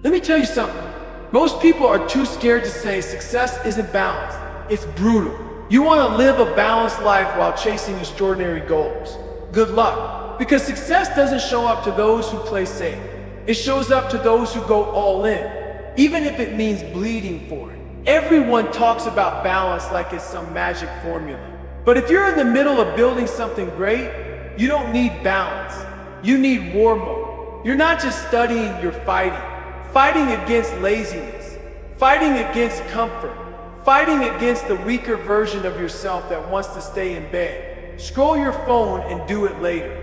Let me tell you something. Most people are too scared to say success isn't balanced. It's brutal. You want to live a balanced life while chasing extraordinary goals. Good luck. Because success doesn't show up to those who play safe. It shows up to those who go all in, even if it means bleeding for it. Everyone talks about balance like it's some magic formula. But if you're in the middle of building something great, you don't need balance. You need war mode. You're not just studying, you're fighting. Fighting against laziness. Fighting against comfort. Fighting against the weaker version of yourself that wants to stay in bed. Scroll your phone and do it later.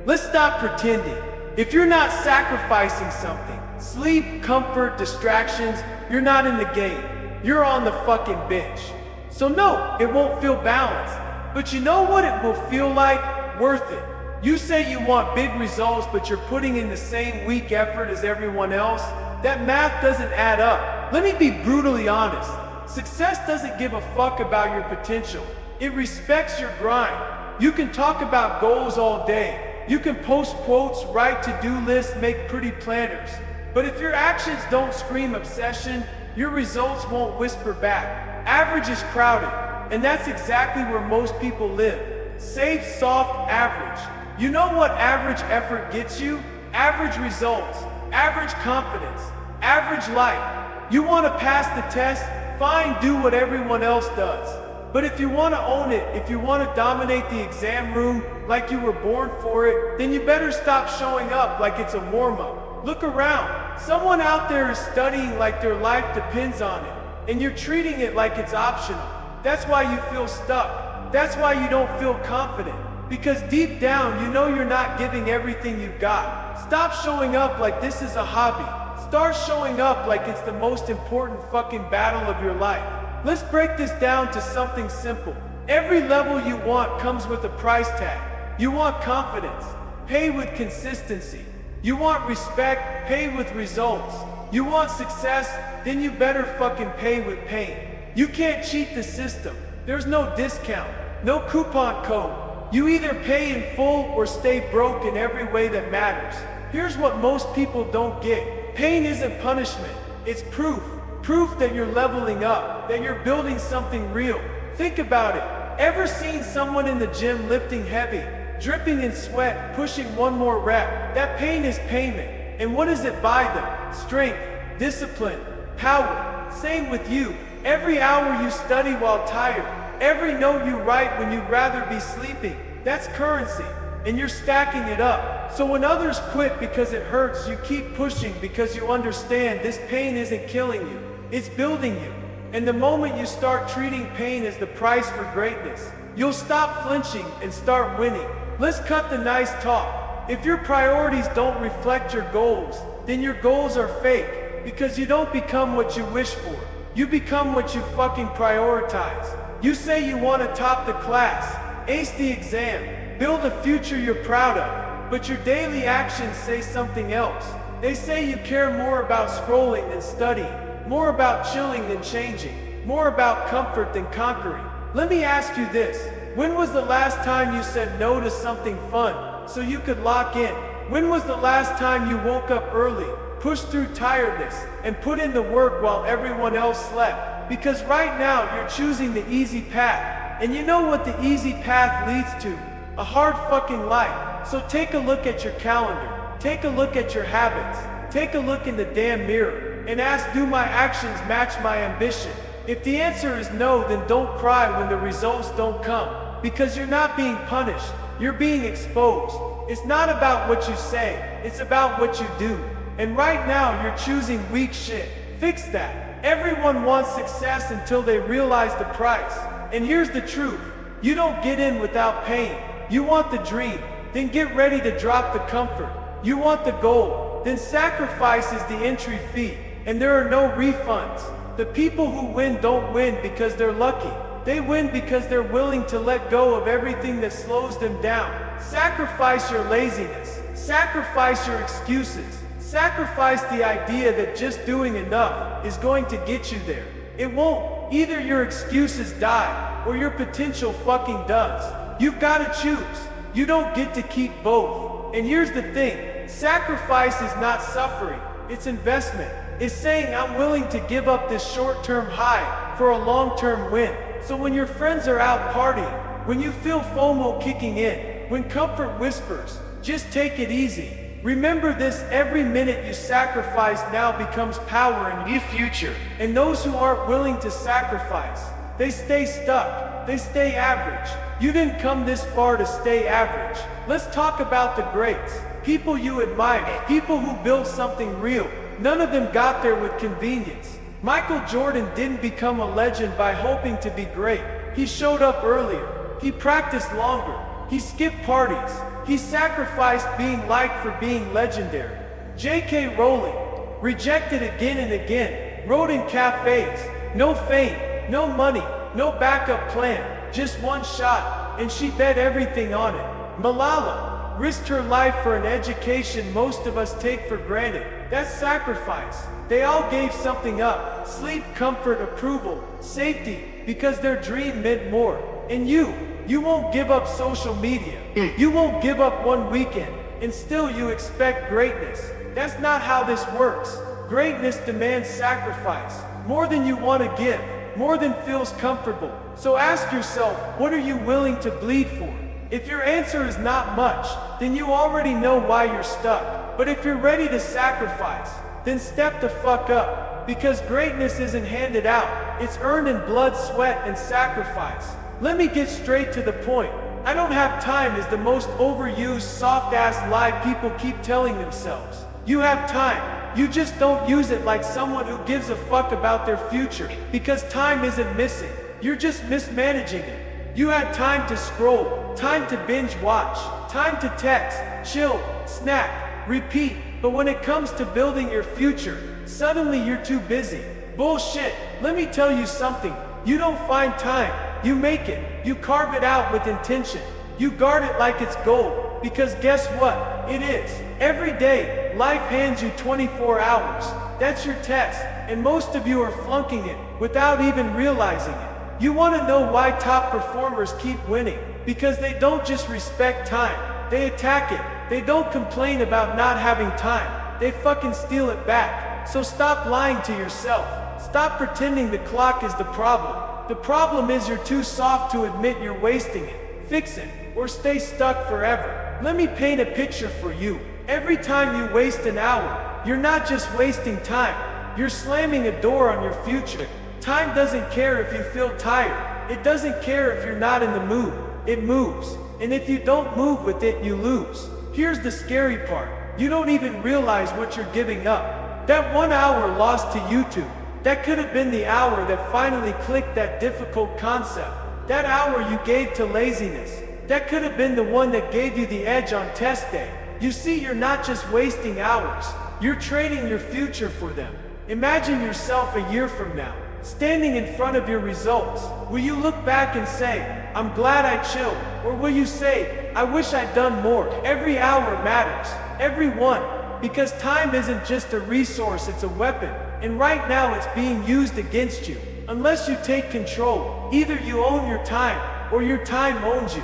Let's stop pretending. If you're not sacrificing something, sleep, comfort, distractions, you're not in the game. You're on the fucking bench. So no, it won't feel balanced. But you know what it will feel like? Worth it. You say you want big results, but you're putting in the same weak effort as everyone else. That math doesn't add up. Let me be brutally honest. Success doesn't give a fuck about your potential. It respects your grind. You can talk about goals all day. You can post quotes, write to-do lists, make pretty planners. But if your actions don't scream obsession, your results won't whisper back. Average is crowded, and that's exactly where most people live. Safe, soft, average. You know what average effort gets you? Average results, average confidence, average life. You want to pass the test? Fine, do what everyone else does. But if you want to own it, if you want to dominate the exam room like you were born for it, then you better stop showing up like it's a warm-up. Look around. Someone out there is studying like their life depends on it, and you're treating it like it's optional. That's why you feel stuck. That's why you don't feel confident. Because deep down, you know you're not giving everything you've got. Stop showing up like this is a hobby. Start showing up like it's the most important fucking battle of your life. Let's break this down to something simple. Every level you want comes with a price tag. You want confidence, pay with consistency. You want respect, pay with results. You want success, then you better fucking pay with pain. You can't cheat the system. There's no discount, no coupon code. You either pay in full or stay broke in every way that matters. Here's what most people don't get. Pain isn't punishment, it's proof. Proof that you're leveling up, that you're building something real. Think about it. Ever seen someone in the gym lifting heavy, dripping in sweat, pushing one more rep? That pain is payment. And what does it buy them? Strength, discipline, power. Same with you. Every hour you study while tired, every note you write when you'd rather be sleeping, that's currency. And you're stacking it up. So when others quit because it hurts, you keep pushing because you understand this pain isn't killing you. It's building you. And the moment you start treating pain as the price for greatness, you'll stop flinching and start winning. Let's cut the nice talk. If your priorities don't reflect your goals, then your goals are fake. Because you don't become what you wish for. You become what you fucking prioritize. You say you want to top the class, ace the exam, build a future you're proud of. But your daily actions say something else. They say you care more about scrolling than studying. More about chilling than changing. More about comfort than conquering. Let me ask you this. When was the last time you said no to something fun so you could lock in? When was the last time you woke up early, pushed through tiredness, and put in the work while everyone else slept? Because right now you're choosing the easy path. And you know what the easy path leads to? A hard fucking life. So take a look at your calendar. Take a look at your habits. Take a look in the damn mirror. And ask, do my actions match my ambition? If the answer is no, then don't cry when the results don't come. Because you're not being punished, you're being exposed. It's not about what you say, it's about what you do. And right now you're choosing weak shit. Fix that. Everyone wants success until they realize the price. And here's the truth. You don't get in without pain. You want the dream, then get ready to drop the comfort. You want the goal, then sacrifice is the entry fee. And there are no refunds. The people who win don't win because they're lucky. They win because they're willing to let go of everything that slows them down. Sacrifice your laziness. Sacrifice your excuses. Sacrifice the idea that just doing enough is going to get you there. It won't. Either your excuses die, or your potential fucking does. You've got to choose. You don't get to keep both. And here's the thing. Sacrifice is not suffering. It's investment. It's saying I'm willing to give up this short-term high for a long-term win. So when your friends are out partying, when you feel FOMO kicking in, when comfort whispers, just take it easy. Remember this: every minute you sacrifice now becomes power in your future. And those who aren't willing to sacrifice, they stay stuck. They stay average. You didn't come this far to stay average. Let's talk about the greats. People you admire. People who built something real. None of them got there with convenience. Michael Jordan didn't become a legend by hoping to be great. He showed up earlier. He practiced longer. He skipped parties. He sacrificed being liked for being legendary. J.K. Rowling, rejected again and again, wrote in cafes. No fame, no money, no backup plan, just one shot, and she bet everything on it. Malala risked her life for an education most of us take for granted. That's sacrifice. They all gave something up: sleep, comfort, approval, safety, because their dream meant more. And you won't give up social media. You won't give up one weekend, and still you expect greatness. That's not how this works. Greatness demands sacrifice, more than you want to give, more than feels comfortable. So ask yourself, what are you willing to bleed for? If your answer is not much, then you already know why you're stuck. But if you're ready to sacrifice, then step the fuck up, because greatness isn't handed out. It's earned in blood, sweat, and sacrifice. Let me get straight to the point. I don't have time is the most overused soft-ass lie people keep telling themselves. You have time. You just don't use it like someone who gives a fuck about their future, because time isn't missing. You're just mismanaging it. You had time to scroll, time to binge watch, time to text, chill, snack, repeat. But when it comes to building your future, suddenly you're too busy. Bullshit. Let me tell you something. You don't find time. You make it. You carve it out with intention. You guard it like it's gold. Because guess what? It is. Every day, life hands you 24 hours. That's your test. And most of you are flunking it without even realizing it. You want to know why top performers keep winning? Because they don't just respect time. They attack it. They don't complain about not having time. They fucking steal it back. So stop lying to yourself. Stop pretending the clock is the problem. The problem is you're too soft to admit you're wasting it. Fix it, or stay stuck forever. Let me paint a picture for you. Every time you waste an hour, you're not just wasting time. You're slamming a door on your future. Time doesn't care if you feel tired. It doesn't care if you're not in the mood. It moves. And if you don't move with it, you lose. Here's the scary part. You don't even realize what you're giving up. That 1 hour lost to YouTube. That could have been the hour that finally clicked that difficult concept. That hour you gave to laziness. That could have been the one that gave you the edge on test day. You see, you're not just wasting hours. You're trading your future for them. Imagine yourself a year from now, standing in front of your results. Will you look back and say, I'm glad I chilled? Or will you say, I wish I'd done more? Every hour matters. Every one. Because time isn't just a resource, it's a weapon. And right now it's being used against you. Unless you take control, either you own your time, or your time owns you.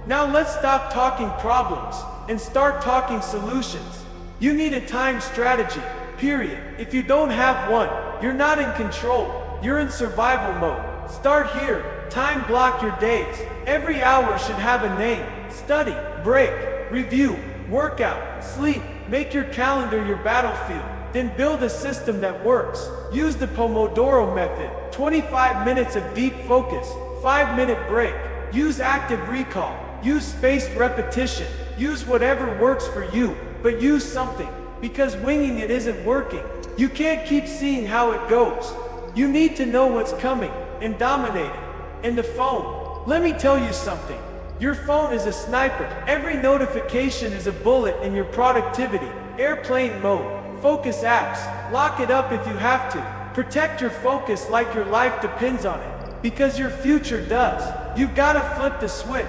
Now let's stop talking problems, and start talking solutions. You need a time strategy, period. If you don't have one, you're not in control. You're in survival mode. Start here. Time block your days. Every hour should have a name. Study, break, review, workout, sleep. Make your calendar your battlefield. Then build a system that works. Use the Pomodoro method. 25 minutes of deep focus, 5-minute break. Use active recall. Use spaced repetition. Use whatever works for you, but use something. Because winging it isn't working. You can't keep seeing how it goes. You need to know what's coming and dominate it. And the phone. Let me tell you something. Your phone is a sniper. Every notification is a bullet in your productivity. Airplane mode. Focus apps. Lock it up if you have to. Protect your focus like your life depends on it. Because your future does. You've gotta flip the switch.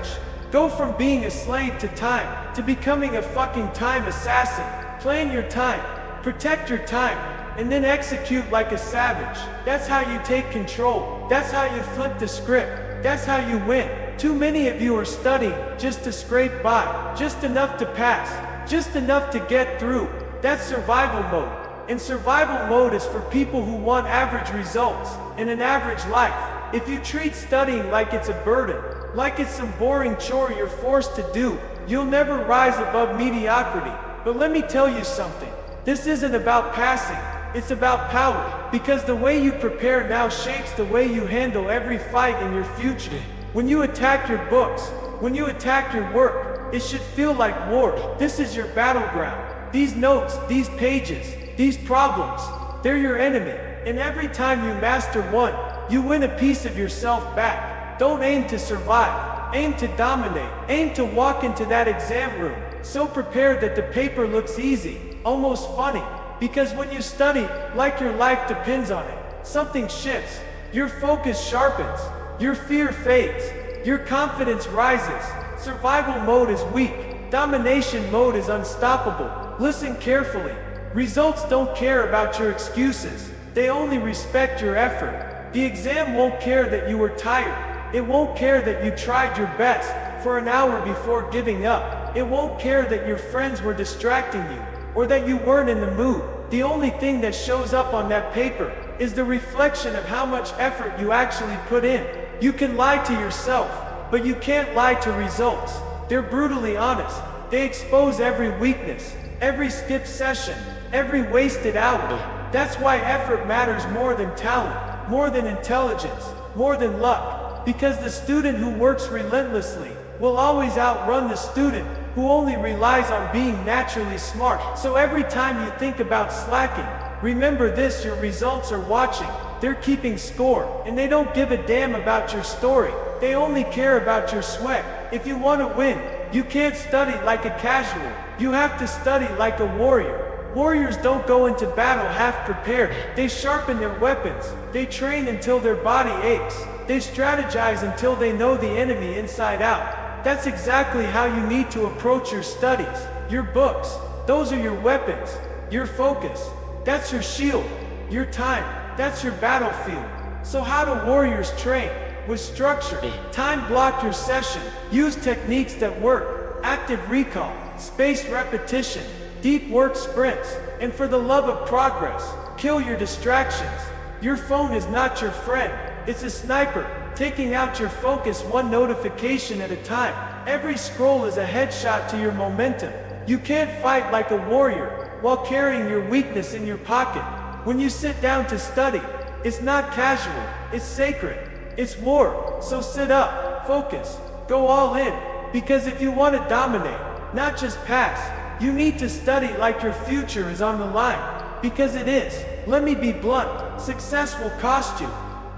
Go from being a slave to time, to becoming a fucking time assassin. Plan your time. Protect your time. And then execute like a savage. That's how you take control. That's how you flip the script. That's how you win. Too many of you are studying just to scrape by. Just enough to pass. Just enough to get through. That's survival mode. And survival mode is for people who want average results and an average life. If you treat studying like it's a burden, like it's some boring chore you're forced to do, you'll never rise above mediocrity. But let me tell you something. This isn't about passing. It's about power. Because the way you prepare now shapes the way you handle every fight in your future. When you attack your books, when you attack your work, it should feel like war. This is your battleground. These notes, these pages, these problems, they're your enemy. And every time you master one, you win a piece of yourself back. Don't aim to survive. Aim to dominate. Aim to walk into that exam room so prepared that the paper looks easy, almost funny. Because when you study, like your life depends on it, something shifts. Your focus sharpens. Your fear fades. Your confidence rises. Survival mode is weak. Domination mode is unstoppable. Listen carefully. Results don't care about your excuses. They only respect your effort. The exam won't care that you were tired. It won't care that you tried your best for an hour before giving up. It won't care that your friends were distracting you, or that you weren't in the mood. The only thing that shows up on that paper is the reflection of how much effort you actually put in. You can lie to yourself, but you can't lie to results. They're brutally honest. They expose every weakness, every skipped session, every wasted hour. That's why effort matters more than talent, more than intelligence, more than luck. Because the student who works relentlessly will always outrun the student who only relies on being naturally smart. So every time you think about slacking, remember this: your results are watching. They're keeping score, and they don't give a damn about your story. They only care about your sweat. If you want to win, you can't study like a casual. You have to study like a warrior. Warriors don't go into battle half prepared. They sharpen their weapons. They train until their body aches. They strategize until they know the enemy inside out. That's exactly how you need to approach your studies. Your books, those are your weapons. Your focus, that's your shield. Your time, that's your battlefield. So how do warriors train? With structure. Time block your session. Use techniques that work. Active recall, spaced repetition, deep work sprints. And for the love of progress, kill your distractions. Your phone is not your friend. It's a sniper, taking out your focus one notification at a time. Every scroll is a headshot to your momentum. You can't fight like a warrior while carrying your weakness in your pocket. When you sit down to study, it's not casual, it's sacred, it's war. So sit up, focus, go all in. Because if you want to dominate, not just pass, you need to study like your future is on the line. Because it is. Let me be blunt, success will cost you.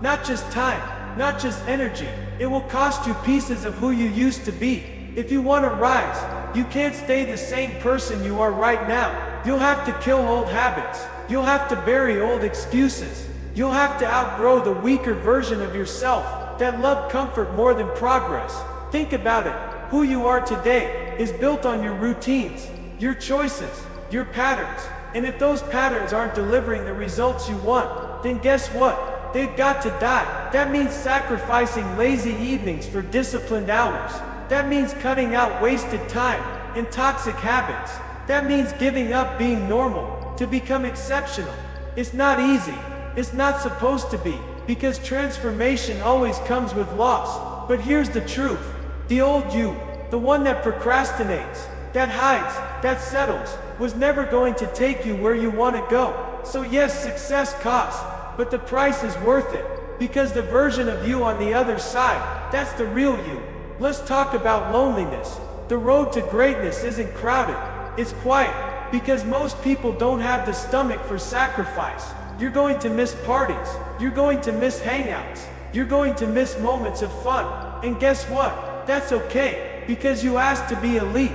Not just time, not just energy. It will cost you pieces of who you used to be. If you want to rise, you can't stay the same person you are right now. You'll have to kill old habits. You'll have to bury old excuses. You'll have to outgrow the weaker version of yourself that loved comfort more than progress. Think about it. Who you are today is built on your routines, your choices, your patterns. And if those patterns aren't delivering the results you want, then guess what? They've got to die. That means sacrificing lazy evenings for disciplined hours. That means cutting out wasted time and toxic habits. That means giving up being normal to become exceptional. It's not easy. It's not supposed to be, because transformation always comes with loss. But here's the truth. The old you, the one that procrastinates, that hides, that settles, was never going to take you where you want to go. So yes, success costs. But the price is worth it, because the version of you on the other side, that's the real you. Let's talk about loneliness. The road to greatness isn't crowded, it's quiet, because most people don't have the stomach for sacrifice. You're going to miss parties, you're going to miss hangouts, you're going to miss moments of fun. And guess what? That's okay, because you asked to be elite.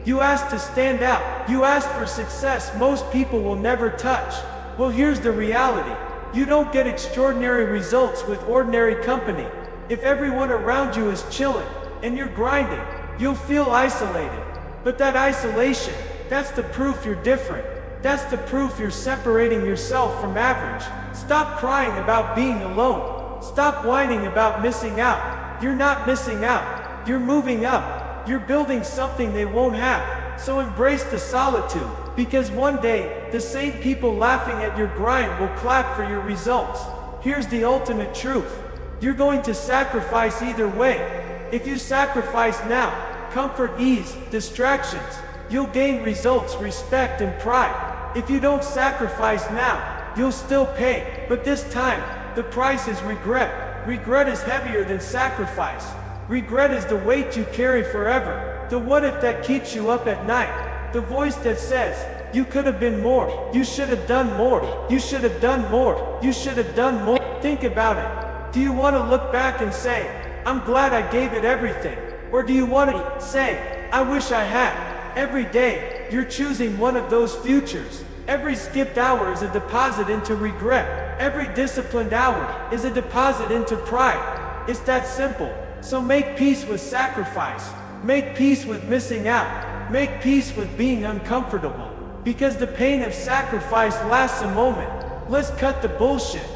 You asked to stand out. You asked for success most people will never touch. Well, here's the reality. You don't get extraordinary results with ordinary company. If everyone around you is chilling and you're grinding, you'll feel isolated. But that isolation, that's the proof you're different. That's the proof you're separating yourself from average. Stop crying about being alone. Stop whining about missing out. You're not missing out. You're moving up. You're building something they won't have. So embrace the solitude. Because one day, the same people laughing at your grind will clap for your results. Here's the ultimate truth. You're going to sacrifice either way. If you sacrifice now, comfort, ease, distractions, you'll gain results, respect, and pride. If you don't sacrifice now, you'll still pay, but this time, the price is regret. Regret is heavier than sacrifice. Regret is the weight you carry forever. The what if that keeps you up at night. The voice that says, you could have been more. You should have done more. You should have done more. You should have done more. Think about it. Do you want to look back and say, I'm glad I gave it everything? Or do you want to say, I wish I had? Every day, you're choosing one of those futures. Every skipped hour is a deposit into regret. Every disciplined hour is a deposit into pride. It's that simple. So make peace with sacrifice. Make peace with missing out. Make peace with being uncomfortable. Because the pain of sacrifice lasts a moment. Let's cut the bullshit.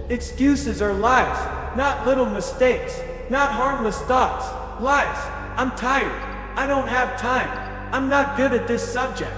Excuses are lies, not little mistakes, not harmless thoughts. Lies. I'm tired. I don't have time. I'm not good at this subject.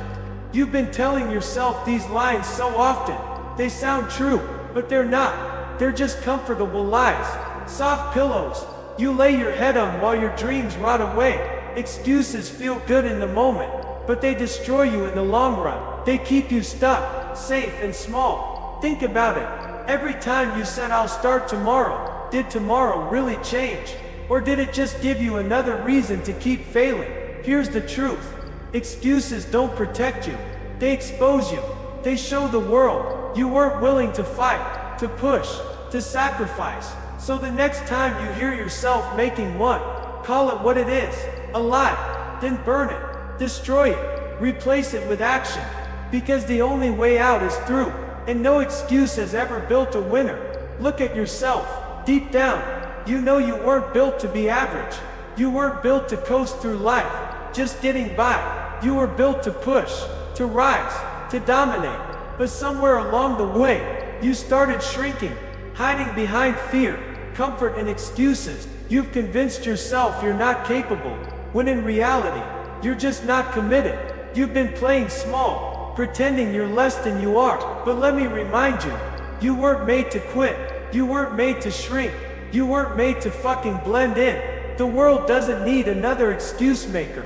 You've been telling yourself these lines so often. They sound true, but they're not. They're just comfortable lies. Soft pillows you lay your head on while your dreams rot away. Excuses feel good in the moment, but they destroy you in the long run. They keep you stuck, safe and small. Think about it. Every time you said I'll start tomorrow, did tomorrow really change? Or did it just give you another reason to keep failing? Here's the truth. Excuses don't protect you. They expose you. They show the world you weren't willing to fight, to push, to sacrifice. So the next time you hear yourself making one, call it what it is, a lie. Then burn it, destroy it, replace it with action. Because the only way out is through, and no excuse has ever built a winner. Look at yourself. Deep down, you know you weren't built to be average. You weren't built to coast through life, just getting by. You were built to push, to rise, to dominate. But somewhere along the way, you started shrinking, hiding behind fear, comfort, and excuses. You've convinced yourself you're not capable, when in reality, you're just not committed. You've been playing small, pretending you're less than you are. But let me remind you, you weren't made to quit. You weren't made to shrink. You weren't made to fucking blend in. The world doesn't need another excuse maker.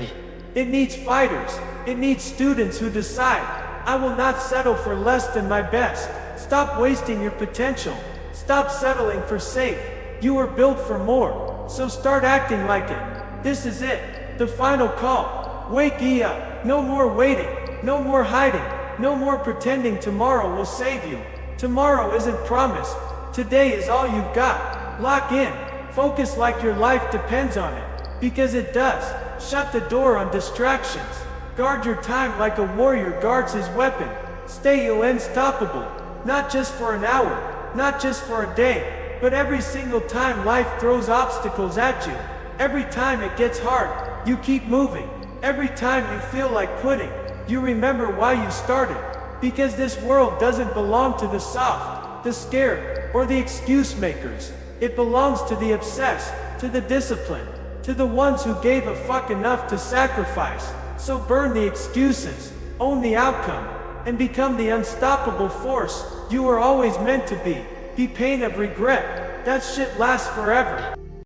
It needs fighters. It needs students who decide, I will not settle for less than my best. Stop wasting your potential. Stop settling for safe. You were built for more. So start acting like it. This is it. The final call. Wake up. No more waiting. No more hiding. No more pretending tomorrow will save you. Tomorrow isn't promised. Today is all you've got. Lock in. Focus like your life depends on it. Because it does. Shut the door on distractions. Guard your time like a warrior guards his weapon. Stay unstoppable. Not just for an hour. Not just for a day. But every single time life throws obstacles at you. Every time it gets hard, you keep moving. Every time you feel like quitting, you remember why you started. Because this world doesn't belong to the soft, the scared, or the excuse makers. It belongs to the obsessed, to the disciplined, to the ones who gave a fuck enough to sacrifice. So burn the excuses, own the outcome, and become the unstoppable force you were always meant to be. Be pain of regret. That shit lasts forever.